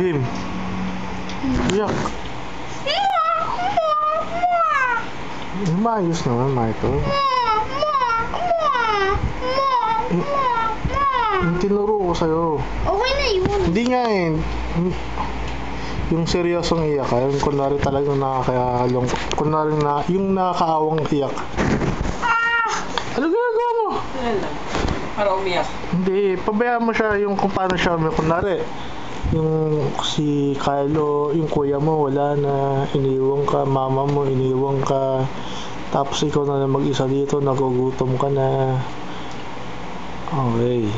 Game. Iyak. Maayos naman, Michael. Yung tinuro ko sa'yo. Okay na yun. Hindi nga eh. Yung seryosong iyak, yung kunwari talagang nakakalungkot. Kunwari na, yung nakakaawang iyak. Ano ginagawa mo? Wala lang. Para umiyak. Hindi, pabayaan mo siya yung kung paano siya. Kunwari, yung si Kylo, yung kuya mo, wala na. Iniwang ka, mama mo, iniwang ka. Tapos ikaw na lang mag-isa dito, nagugutom ka na. Okay.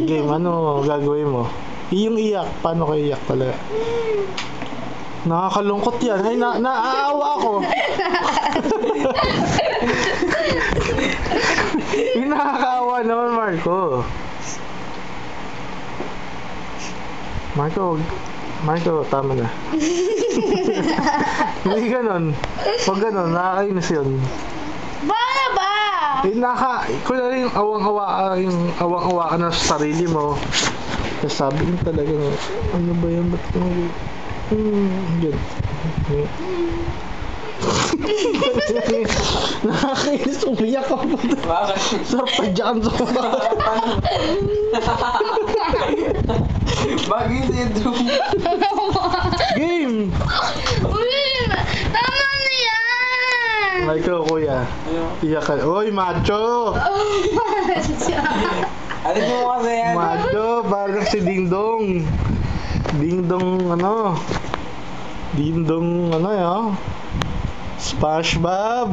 Game, ano gagawin mo? Yung iyak, paano ka iyak talaga? Nakakalungkot yan. Ay, naaawa ako. Yung nakakaawa naman, Marco. Marco, tama na. Hindi ganon. Pag ganon, nakakainis yun. Baka ba? Kung na rin yung awang-awa ka na sa sarili mo. Tapos sabi mo talaga, ano ba yan? Ba't ko yan. Nakakainis, umiyak ka pa. Bakit? Sarap pa dyan sa mga. Bagay si Drew. Game! Uy, tama na yan. Michael, kuya. Ano? Iyak ka. Uy, macho! Alin mo kasi yan? Macho, parang si Ding Dong. Ding Dong, ano? Ding Dong, ano yun? SpongeBob!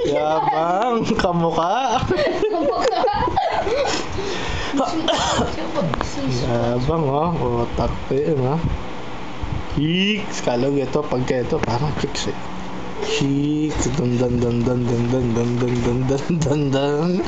Yabang, kamukha! Yabang, oh. Otak pa yun, ha? Chicks! Kalog ito, pagka ito, parang chicks eh. Chicks! Dun dun dun dun dun dun dun dun dun dun dun dun.